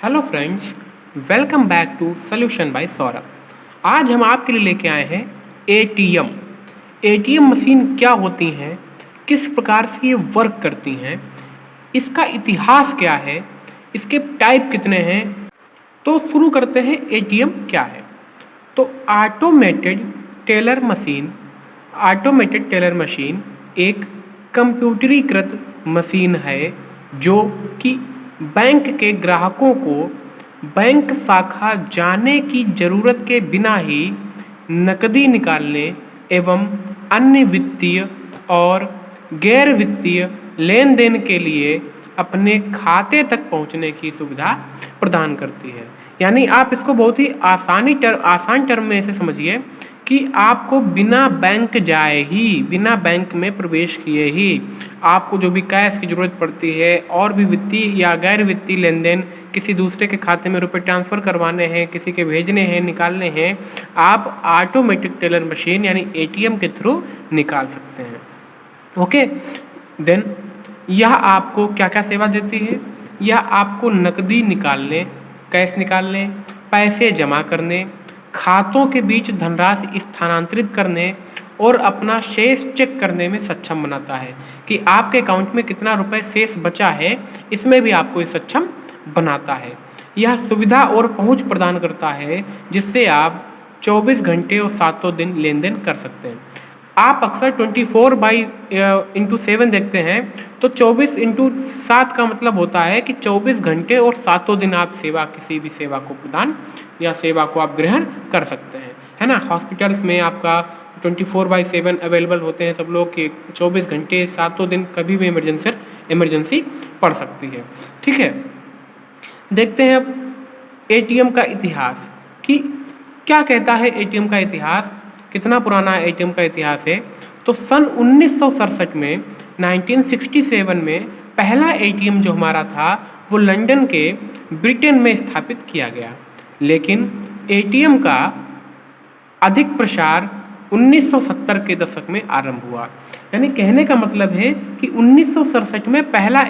Hello friends, welcome back to solution by Saurabh. आज हम आपके लिए लेके आए हैं एटीएम। एटीएम मशीन क्या होती हैं, किस प्रकार से ये वर्क करती हैं, इसका इतिहास क्या है, इसके टाइप कितने हैं। तो शुरू करते हैं एटीएम क्या है। तो ऑटोमेटेड टेलर मशीन एक कंप्यूटरीकृत मशीन है जो कि बैंक के ग्राहकों को बैंक शाखा जाने की ज़रूरत के बिना ही नकदी निकालने एवं अन्य वित्तीय और गैर वित्तीय लेन देन के लिए अपने खाते तक पहुंचने की सुविधा प्रदान करती है। यानी आप इसको बहुत ही आसान टर्म में ऐसे समझिए कि आपको बिना बैंक जाए ही, बिना बैंक में प्रवेश किए ही आपको जो भी कैश की ज़रूरत पड़ती है और भी वित्तीय या गैर वित्तीय लेन देन, किसी दूसरे के खाते में रुपए ट्रांसफ़र करवाने हैं, किसी के भेजने हैं, निकालने हैं, आप ऑटोमेटिक टेलर मशीन यानी एटीएम के थ्रू निकाल सकते हैं। ओके, देन यह आपको क्या क्या सेवा देती है। यह आपको नकदी निकालने, कैश निकालने, पैसे जमा करने, खातों के बीच धनराशि स्थानांतरित करने और अपना शेष चेक करने में सक्षम बनाता है कि आपके अकाउंट में कितना रुपए शेष बचा है, इसमें भी आपको ये सक्षम बनाता है। यह सुविधा और पहुंच प्रदान करता है जिससे आप 24 घंटे और 7 दिन लेन देन कर सकते हैं। आप अक्सर 24/7 देखते हैं, तो 24/7 का मतलब होता है कि 24 घंटे और 7 दिन आप किसी भी सेवा को प्रदान या सेवा को आप ग्रहण कर सकते हैं, है ना। हॉस्पिटल्स में आपका 24/7 अवेलेबल होते हैं सब लोग कि 24 घंटे 7 दिन कभी भी इमरजेंसी पड़ सकती है। ठीक है, देखते हैं अब एटीएम का इतिहास कि क्या कहता है एटीएम का इतिहास, कितना पुराना एटीएम का इतिहास है। तो सन 1967 में 1967 में पहला एटीएम जो हमारा था वो लंदन के ब्रिटेन में स्थापित किया गया, लेकिन एटीएम का अधिक प्रसार 1970 के दशक में आरंभ हुआ। यानी कहने का मतलब है कि 1967 में पहला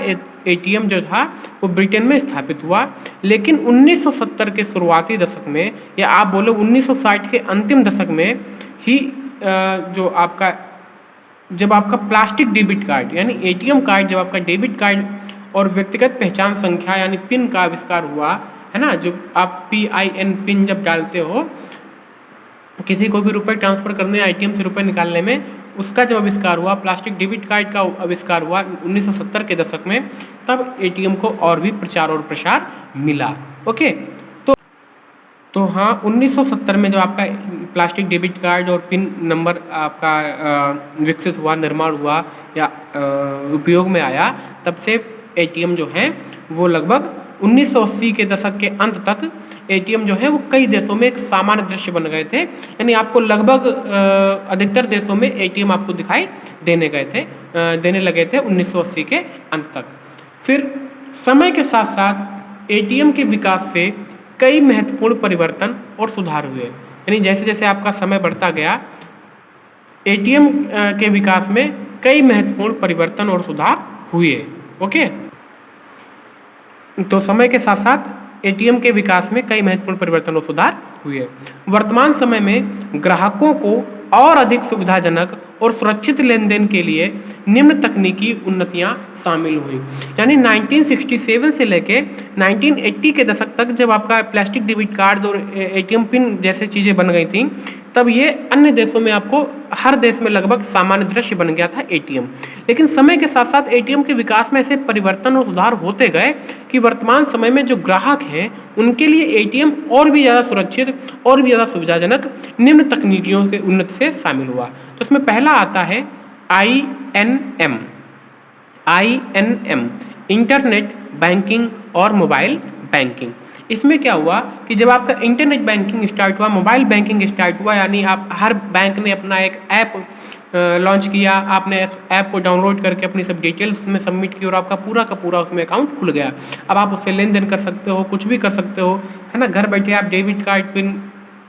एटीएम जो था वो ब्रिटेन में स्थापित हुआ, लेकिन 1970 के शुरुआती दशक में या आप बोलो 1960 के अंतिम दशक में ही जब आपका प्लास्टिक डेबिट कार्ड यानी एटीएम कार्ड, जब आपका डेबिट कार्ड और व्यक्तिगत पहचान संख्या यानी पिन का आविष्कार हुआ, है ना। जो आप PIN पिन जब डालते हो किसी को भी रुपए ट्रांसफ़र करने या एटीएम से रुपए निकालने में, उसका जब आविष्कार हुआ, प्लास्टिक डेबिट कार्ड का आविष्कार हुआ 1970 के दशक में, तब एटीएम को और भी प्रचार और प्रसार मिला। ओके, तो हाँ, 1970 में जब आपका प्लास्टिक डेबिट कार्ड और पिन नंबर आपका विकसित हुआ, निर्माण हुआ या उपयोग में आया, तब से एटीएम जो हैं वो लगभग 1980 के दशक के अंत तक एटीएम जो है वो कई देशों में एक सामान्य दृश्य बन गए थे। यानी आपको लगभग अधिकतर देशों में एटीएम आपको दिखाई देने लगे थे 1980 के अंत तक। फिर समय के साथ साथ एटीएम के विकास से कई महत्वपूर्ण परिवर्तन और सुधार हुए। यानी जैसे जैसे आपका समय बढ़ता गया, एटीएम के विकास में कई महत्वपूर्ण परिवर्तन और सुधार हुए। ओके, तो समय के साथ साथ एटीएम के विकास में कई महत्वपूर्ण परिवर्तन और सुधार हुए। वर्तमान समय में ग्राहकों को और अधिक सुविधाजनक और सुरक्षित लेन देन के लिए निम्न तकनीकी उन्नतियां शामिल हुई। यानी 1967 से लेके 1980 के दशक तक जब आपका प्लास्टिक डेबिट कार्ड और एटीएम पिन जैसे चीज़ें बन गई थी, तब ये अन्य देशों में आपको हर देश में लगभग सामान्य दृश्य बन गया था एटीएम। लेकिन समय के साथ साथ एटीएम के विकास में ऐसे परिवर्तन और सुधार होते गए कि वर्तमान समय में जो ग्राहक हैं उनके लिए एटीएम और भी ज़्यादा सुरक्षित और भी ज़्यादा सुविधाजनक निम्न तकनीकियों के उन्नति से शामिल हुआ। तो इसमें पहला आता है INM, इंटरनेट बैंकिंग और मोबाइल बैंकिंग। इसमें क्या हुआ कि जब आपका इंटरनेट बैंकिंग स्टार्ट हुआ, मोबाइल बैंकिंग स्टार्ट हुआ, यानी आप हर बैंक ने अपना एक ऐप लॉन्च किया, आपने इस ऐप को डाउनलोड करके अपनी सब डिटेल्स में सबमिट की और आपका पूरा का पूरा उसमें अकाउंट खुल गया। अब आप उससे लेन देन कर सकते हो, कुछ भी कर सकते हो, है ना। घर बैठे आप debit card, pin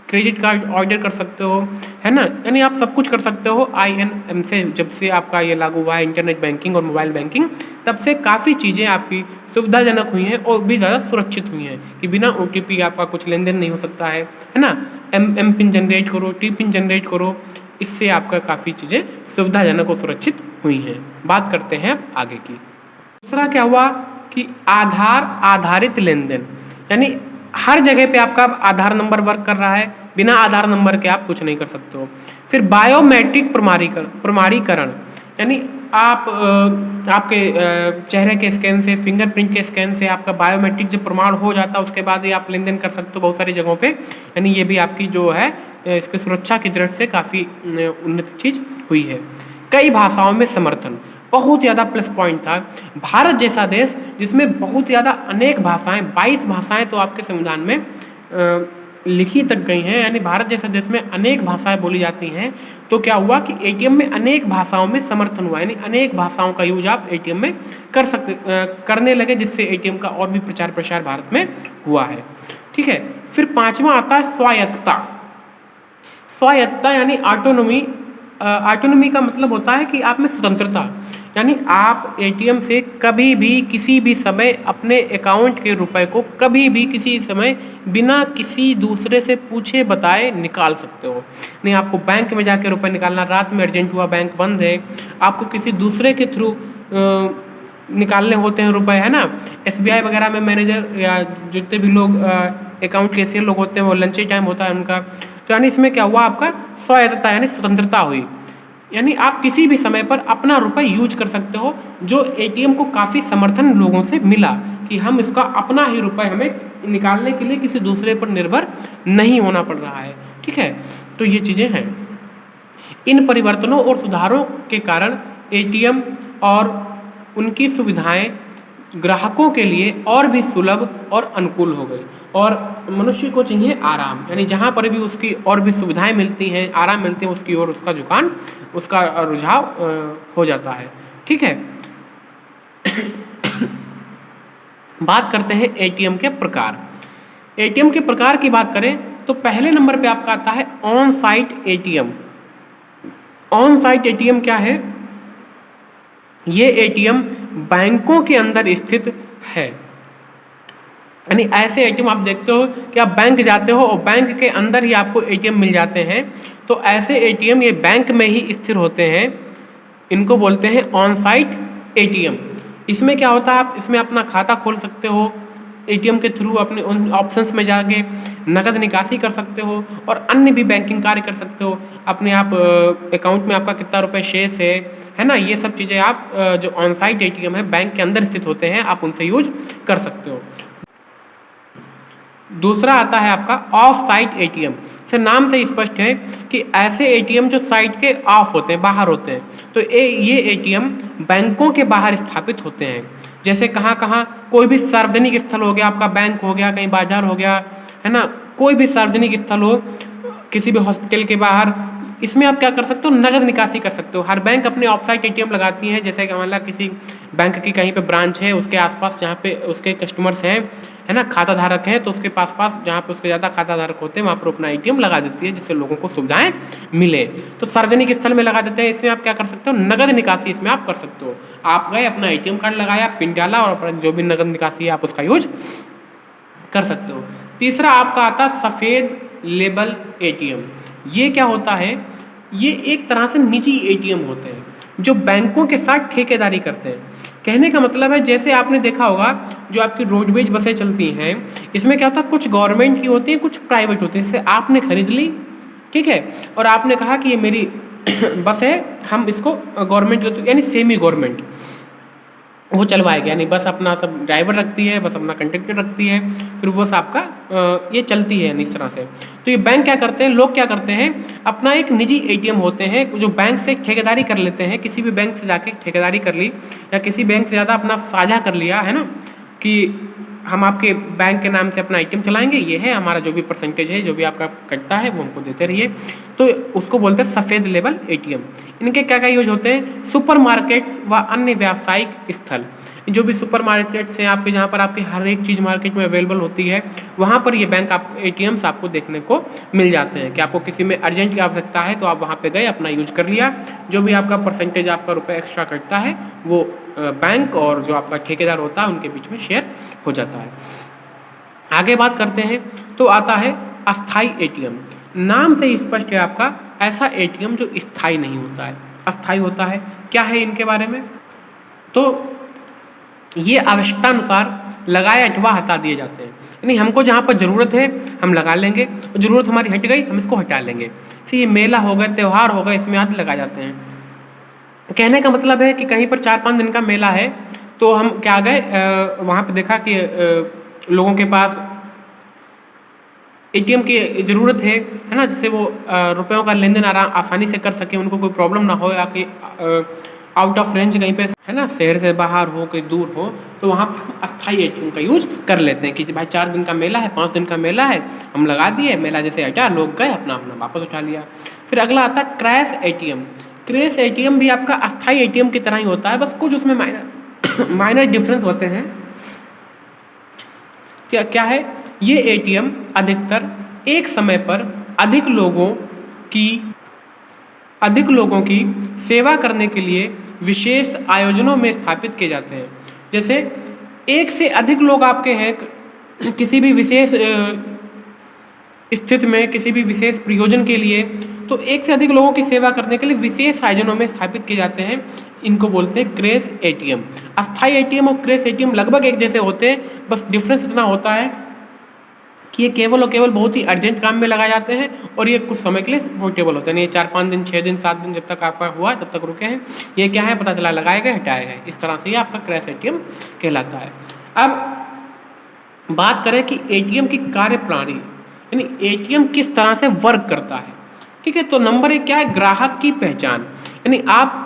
credit card order कर सकते हो, है ना, यानी आप सब कुछ कर सकते हो। INM से जब से आपका ये लागू हुआ है इंटरनेट बैंकिंग और मोबाइल बैंकिंग, तब से काफ़ी चीज़ें आपकी सुविधाजनक हुई हैं और भी ज़्यादा सुरक्षित हुई हैं कि बिना OTP आपका कुछ लेन देन नहीं हो सकता है ना। M पिन जनरेट करो, T पिन जनरेट करो, इससे आपका काफ़ी चीज़ें सुविधाजनक और सुरक्षित हुई हैं। बात करते हैं अब आगे की। दूसरा क्या हुआ कि आधार आधारित लेन देन, यानी हर जगह पे आपका आधार नंबर वर्क कर रहा है, बिना आधार नंबर के आप कुछ नहीं कर सकते हो। फिर बायोमेट्रिक प्रमाणीकरण, यानी आप आपके चेहरे के स्कैन से, फिंगरप्रिंट के स्कैन से आपका बायोमेट्रिक जब प्रमाण हो जाता है उसके बाद ही आप लेन देन कर सकते हो बहुत सारी जगहों पे, यानी ये भी आपकी जो है इसकी सुरक्षा की दृष्टि से काफ़ी उन्नत चीज़ हुई है। कई भाषाओं में समर्थन, बहुत ज़्यादा प्लस पॉइंट था। भारत जैसा देश जिसमें बहुत ज़्यादा अनेक भाषाएं, 22 भाषाएं तो आपके संविधान में लिखी तक गई हैं, यानी भारत जैसे देश में अनेक भाषाएं बोली जाती हैं। तो क्या हुआ कि ATM में अनेक भाषाओं में समर्थन हुआ, यानी अनेक भाषाओं का यूज आप ATM में करने लगे, जिससे ATM का और भी प्रचार प्रसार भारत में हुआ है। ठीक है, फिर पांचवा आता है स्वायत्तता। स्वायत्तता यानी ऑटोनोमी। ऑटोनोमी का मतलब होता है कि आप में स्वतंत्रता, यानी आप ATM से कभी भी किसी भी समय अपने अकाउंट के रुपए को कभी भी किसी समय बिना किसी दूसरे से पूछे बताए निकाल सकते हो। नहीं आपको बैंक में जाके रुपए निकालना, रात में अर्जेंट हुआ बैंक बंद है, आपको किसी दूसरे के थ्रू निकालने होते हैं रुपए, है ना। SBI वगैरह में मैनेजर या जितने भी लोग अकाउंट कैशियर लोग होते हैं वो लंच टाइम होता है उनका, तो यानी इसमें क्या हुआ आपका स्वायत्तता यानी स्वतंत्रता हुई, यानी आप किसी भी समय पर अपना रुपए यूज कर सकते हो, जो ATM को काफ़ी समर्थन लोगों से मिला कि हम इसका अपना ही रुपए हमें निकालने के लिए किसी दूसरे पर निर्भर नहीं होना पड़ रहा है। ठीक है, तो ये चीज़ें हैं। इन परिवर्तनों और सुधारों के कारण ATM और उनकी सुविधाएं ग्राहकों के लिए और भी सुलभ और अनुकूल हो गई, और मनुष्य को चाहिए आराम, यानी जहाँ पर भी उसकी और भी सुविधाएं मिलती हैं, आराम मिलते हैं, उसकी ओर उसका झुकान, उसका रुझाव हो जाता है। ठीक है, बात करते हैं ATM के प्रकार। ATM के प्रकार की बात करें तो पहले नंबर पे आपका आता है on site ATM। On site ATM क्या है? ये ATM बैंकों के अंदर स्थित है, यानी ऐसे ATM आप देखते हो कि आप बैंक जाते हो और बैंक के अंदर ही आपको ATM मिल जाते हैं, तो ऐसे ATM ये बैंक में ही स्थिर होते हैं, इनको बोलते हैं ऑन साइट ATM। इसमें क्या होता है, आप इसमें अपना खाता खोल सकते हो, ATM के थ्रू अपने उन ऑप्शंस में जाके नकद निकासी कर सकते हो और अन्य भी बैंकिंग कार्य कर सकते हो। अपने आप अकाउंट में आपका कितना रुपए शेष है ना, ये सब चीज़ें आप जो ऑन साइट ATM है बैंक के अंदर स्थित होते हैं, आप उनसे यूज कर सकते हो। दूसरा आता है आपका ऑफ साइट ATM। से नाम से स्पष्ट है कि ऐसे ATM जो साइट के ऑफ होते हैं, बाहर होते हैं, तो ये ATM बैंकों के बाहर स्थापित होते हैं। जैसे कहाँ कोई भी सार्वजनिक स्थल हो गया, आपका बैंक हो गया, कहीं बाजार हो गया, है ना, कोई भी सार्वजनिक स्थल हो, किसी भी हॉस्पिटल के बाहर, इसमें आप क्या कर सकते हो, नगद निकासी कर सकते हो। हर बैंक अपने ऑफ साइट ATM लगाती है, जैसे कि मान ला किसी बैंक की कहीं पे ब्रांच है, उसके आसपास जहाँ पे उसके कस्टमर्स हैं, है ना, खाता धारक हैं, तो उसके पास जहाँ पे उसके ज़्यादा खाता धारक होते हैं वहाँ पर अपना ATM लगा देती है, जिससे लोगों को सुविधाएं मिले। तो सार्वजनिक स्थल में लगा देते हैं, इसमें आप क्या कर सकते हो, नगद निकासी इसमें आप कर सकते हो। आप गए, अपना ATM कार्ड लगाया, पिन डाला और अपना जो भी नगद निकासी है आप उसका यूज कर सकते हो। तीसरा आपका आता है सफ़ेद लेबल ATM। ये क्या होता है, ये एक तरह से निजी ATM होते हैं जो बैंकों के साथ ठेकेदारी करते हैं। कहने का मतलब है, जैसे आपने देखा होगा जो आपकी रोडवेज बसें चलती हैं, इसमें क्या होता है, कुछ गवर्नमेंट की होती हैं, कुछ प्राइवेट होती हैं। जैसे आपने खरीद ली, ठीक है, और आपने कहा कि ये मेरी बस है, हम इसको गवर्नमेंट की, यानी सेमी गवर्नमेंट वो चलवाएगा, यानी बस अपना सब ड्राइवर रखती है, बस अपना कंडक्टर रखती है, फिर बस आपका ये चलती है इस तरह से। तो ये बैंक क्या करते हैं, लोग क्या करते हैं, अपना एक निजी ATM होते हैं जो बैंक से ठेकेदारी कर लेते हैं। किसी भी बैंक से जाके ठेकेदारी कर ली या किसी बैंक से ज़्यादा अपना साझा कर लिया, है ना, कि हम आपके बैंक के नाम से अपना एटीएम चलाएंगे, ये है हमारा जो भी परसेंटेज है, जो भी आपका कटता है वो हमको देते रहिए। तो उसको बोलते हैं सफ़ेद लेबल एटीएम। इनके क्या क्या यूज होते हैं? सुपरमार्केट्स व अन्य व्यावसायिक स्थल, जो भी सुपरमार्केट्स हैं आपके, जहाँ पर आपकी हर एक चीज़ मार्केट में अवेलेबल होती है, वहाँ पर ये बैंक आप एटीएम्स आपको देखने को मिल जाते हैं कि आपको किसी में अर्जेंट की आवश्यकता है तो आप वहाँ पे गए, अपना यूज कर लिया। जो भी आपका परसेंटेज आपका रुपये एक्स्ट्रा कटता है वो बैंक और जो आपका ठेकेदार होता है उनके बीच में शेयर हो जाता है। आगे बात करते हैं तो आता है अस्थाई एटीएम। नाम से ही स्पष्ट है आपका, ऐसा एटीएम जो स्थायी नहीं होता है, अस्थाई होता है। क्या है इनके बारे में? तो ये आवश्यकतानुसार लगाए अथवा हटा दिए जाते हैं, यानी हमको जहाँ पर ज़रूरत है हम लगा लेंगे, ज़रूरत हमारी हट गई हम इसको हटा लेंगे। जैसे ये मेला हो गया, त्यौहार हो गया, इसमें आदि लगा जाते हैं। कहने का मतलब है कि कहीं पर 4-5 दिन का मेला है तो हम क्या गए, वहाँ पे देखा कि लोगों के पास एटीएम की ज़रूरत है ना, जिससे वो रुपयों का लेन देन आसानी से कर सकें, उनको कोई प्रॉब्लम ना हो, या कि आउट ऑफ रेंज कहीं पे है ना, शहर से बाहर हो, कहीं दूर हो, तो वहाँ पर हम अस्थाई एटीएम का यूज कर लेते हैं कि भाई 4 दिन का मेला है, 5 दिन का मेला है, हम लगा दिए, मेला जैसे हटा, लोग गए अपना अपना वापस उठा लिया। फिर अगला आता है क्रैश एटीएम। क्रैश एटीएम भी आपका अस्थाई एटीएम की तरह ही होता है, बस कुछ उसमें माइनर डिफरेंस होते हैं। क्या है? ये एटीएम अधिकतर एक समय पर अधिक लोगों की सेवा करने के लिए विशेष आयोजनों में स्थापित किए जाते हैं। जैसे एक से अधिक लोग आपके हैं किसी भी विशेष स्थिति में, किसी भी विशेष प्रयोजन के लिए, तो एक से अधिक लोगों की सेवा करने के लिए विशेष आयोजनों में स्थापित किए जाते हैं। इनको बोलते हैं क्रैश एटीएम। अस्थाई एटीएम और क्रैश एटीएम लगभग एक जैसे होते हैं, बस डिफरेंस इतना होता है कि ये केवल और केवल बहुत ही अर्जेंट काम में लगाए जाते हैं और ये कुछ समय के लिए पोर्टेबल होते हैं। ये 4-5 दिन, 6 दिन, 7 दिन जब तक आपका हुआ तब तक रुके हैं। ये क्या है? पता चला लगाए गए, हटाए गए, इस तरह से ये आपका क्रैश एटीएम कहलाता है। अब बात करें कि एटीएम की कार्यप्रणाली, यानी एटीएम किस तरह से वर्क करता है। ठीक है, तो नंबर 1 क्या है? ग्राहक की पहचान। यानी आप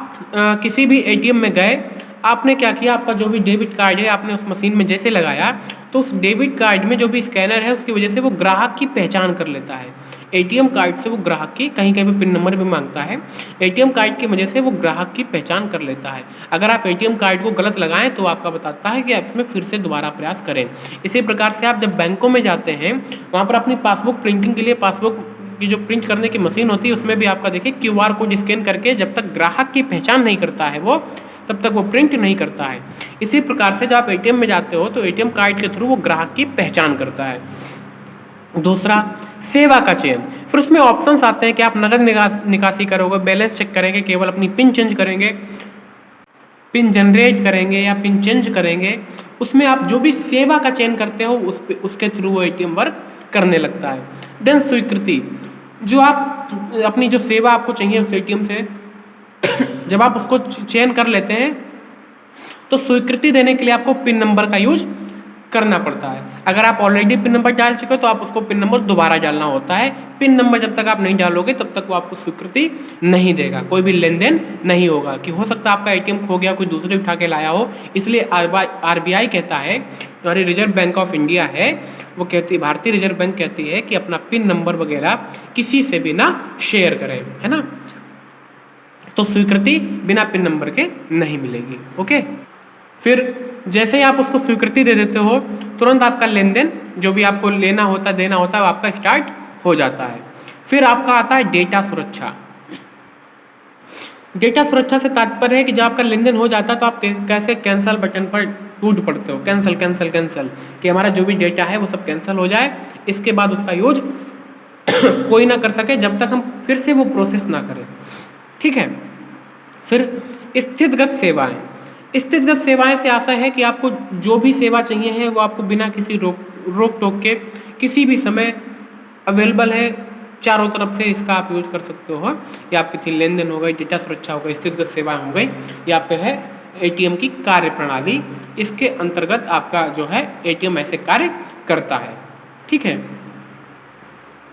किसी भी एटीएम में गए, आपने क्या किया, आपका जो भी डेबिट कार्ड है आपने उस मशीन में जैसे लगाया, तो उस डेबिट कार्ड में जो भी स्कैनर है उसकी वजह से वो ग्राहक की पहचान कर लेता है। एटीएम कार्ड से वो ग्राहक की, कहीं कहीं पे पिन नंबर भी मांगता है, एटीएम कार्ड की वजह से वो ग्राहक की पहचान कर लेता है। अगर आप एटीएम कार्ड को गलत लगाएं तो आपका बताता है कि आप इसमें फिर से दोबारा प्रयास करें। इसी प्रकार से आप जब बैंकों में जाते हैं, वहाँ पर अपनी पासबुक प्रिंटिंग के लिए पासबुक की जो प्रिंट करने की मशीन होती है उसमें भी आपका देखिए QR कोड स्कैन करके जब तक ग्राहक की पहचान नहीं करता है वो, तब तक वो प्रिंट नहीं करता है। इसी प्रकार से जब आप एटीएम में जाते हो तो एटीएम कार्ड के थ्रू वो ग्राहक की पहचान करता है। दूसरा, सेवा का चयन। फिर उसमें ऑप्शंस आते हैं कि आप नगद निकासी करोगे, बैलेंस चेक करेंगे, केवल अपनी पिन चेंज करेंगे, पिन जनरेट करेंगे या पिन चेंज करेंगे। उसमें आप जो भी सेवा का चयन करते हो उसके थ्रू वो एटीएम वर्क करने लगता है। देन स्वीकृति, जो आप अपनी जो सेवा आपको चाहिए उस एटीएम से जब आप उसको चयन कर लेते हैं तो स्वीकृति देने के लिए आपको पिन नंबर का यूज करना पड़ता है। अगर आप ऑलरेडी पिन नंबर डाल चुके हो तो आप उसको पिन नंबर दोबारा डालना होता है। पिन नंबर जब तक आप नहीं डालोगे तब तक वो आपको स्वीकृति नहीं देगा, कोई भी लेन देन नहीं होगा। कि हो सकता है आपका एटीएम खो गया, कोई दूसरे उठा के लाया हो, इसलिए RBI कहता है, हमारी रिजर्व बैंक ऑफ इंडिया है, वो कहती है, भारतीय रिजर्व बैंक कहती है कि अपना पिन नंबर वगैरह किसी से भी ना शेयर करें, है ना। तो स्वीकृति बिना पिन नंबर के नहीं मिलेगी। ओके, फिर जैसे ही आप उसको स्वीकृति दे देते हो तुरंत आपका लेन देन जो भी आपको लेना होता देना होता है वो आपका स्टार्ट हो जाता है। फिर आपका आता है डेटा सुरक्षा। डेटा सुरक्षा से तात्पर्य है कि जब आपका लेन देन हो जाता है तो आप कैसे कैंसिल बटन पर टूट पड़ते हो, कैंसिल कैंसिल कैंसिल, कि हमारा जो भी डेटा है वो सब कैंसिल हो जाए, इसके बाद उसका यूज कोई ना कर सके जब तक हम फिर से वो प्रोसेस ना करें। ठीक है, फिर स्थितिगत सेवाएं। स्थितिगत सेवाएं से आशा है कि आपको जो भी सेवा चाहिए है वो आपको बिना किसी रोक टोक के किसी भी समय अवेलेबल है चारों तरफ से, इसका आप यूज कर सकते हो। ये आपकी थी लेन देन हो गई, डेटा सुरक्षा हो गई, स्थितिगत सेवाएं हो गई, ये आपके है एटीएम की कार्य प्रणाली। इसके अंतर्गत आपका जो है एटीएम ऐसे कार्य करता है। ठीक है,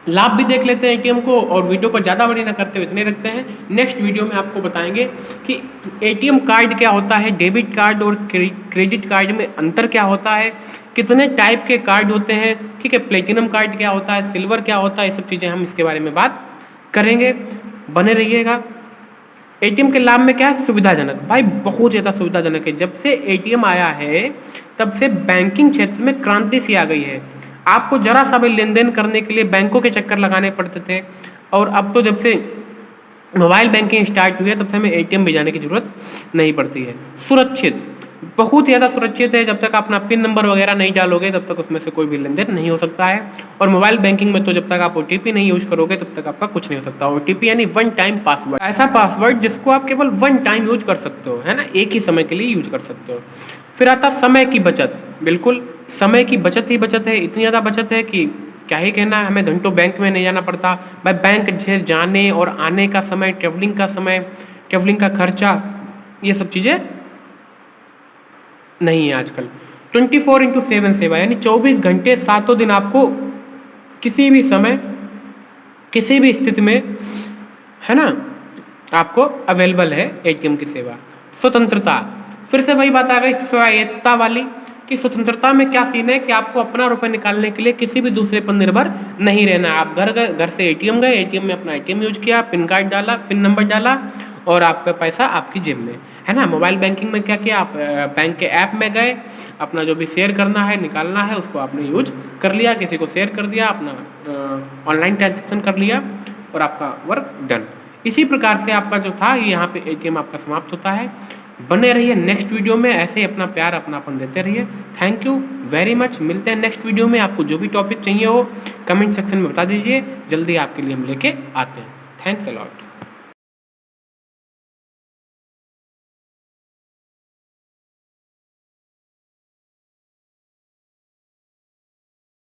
लाभ भी देख लेते हैं एटीएम को, और वीडियो को ज़्यादा बड़ी ना करते हुए इतने रखते हैं। नेक्स्ट वीडियो में आपको बताएंगे कि एटीएम कार्ड क्या होता है, डेबिट कार्ड और क्रेडिट कार्ड में अंतर क्या होता है, कितने टाइप के कार्ड होते हैं, ठीक है, प्लेटिनम कार्ड क्या होता है, सिल्वर क्या होता है, ये सब चीज़ें हम इसके बारे में बात करेंगे। बने रहिएगा। एटीएम के लाभ में क्या है, सुविधाजनक, भाई बहुत ज़्यादा सुविधाजनक है। जब से एटीएम आया है तब से बैंकिंग क्षेत्र में क्रांति सी आ गई है। आपको जरा सा भी लेन देन करने के लिए बैंकों के चक्कर लगाने पड़ते थे, और अब तो जब से मोबाइल बैंकिंग स्टार्ट हुई है तब से हमें एटीएम भी जाने की ज़रूरत नहीं पड़ती है। सुरक्षित, बहुत ज़्यादा सुरक्षित है। जब तक अपना पिन नंबर वगैरह नहीं डालोगे तब तक उसमें से कोई भी लेन देन नहीं हो सकता है। और मोबाइल बैंकिंग में तो जब तक आप ओटीपी नहीं यूज करोगे तब तक आपका कुछ नहीं हो सकता। ओटीपी यानी वन टाइम पासवर्ड, ऐसा पासवर्ड जिसको आप केवल वन टाइम यूज कर सकते हो, है ना, एक ही समय के लिए यूज कर सकते हो। फिर आता समय की बचत, बिल्कुल समय की बचत ही बचत है, इतनी ज़्यादा बचत है कि क्या ही कहना है। हमें घंटों बैंक में नहीं जाना पड़ता भाई। बैंक से जाने और आने का समय, ट्रेवलिंग का खर्चा, ये सब चीज़ें नहीं है आजकल। 24/7 सेवा, यानी 24 घंटे 7 दिन आपको किसी भी समय किसी भी स्थिति में, है ना, आपको अवेलेबल है एटीएम की सेवा। स्वतंत्रता, फिर से वही बात आ गई स्वायत्तता वाली, कि स्वतंत्रता में क्या सीन है कि आपको अपना रुपए निकालने के लिए किसी भी दूसरे पर निर्भर नहीं रहना। आप घर से एटीएम गए, एटीएम में अपना एटीएम यूज किया, पिन कार्ड डाला, पिन नंबर डाला, और आपका पैसा आपकी जेब में, है ना। मोबाइल बैंकिंग में क्या किया, आप बैंक के ऐप में गए, अपना जो भी शेयर करना है, निकालना है, उसको आपने यूज कर लिया, किसी को शेयर कर दिया, अपना ऑनलाइन ट्रांजेक्शन कर लिया, और आपका वर्क डन। इसी प्रकार से आपका जो था यहाँ पे एटीएम आपका समाप्त होता है। बने रहिए नेक्स्ट वीडियो में, ऐसे ही अपना प्यार अपनापन देते रहिए। Thank you very much. मिलते हैं नेक्स्ट वीडियो में। आपको जो भी टॉपिक चाहिए हो कमेंट सेक्शन में बता दीजिए, जल्दी आपके लिए हम लेके आते हैं। Thanks a lot.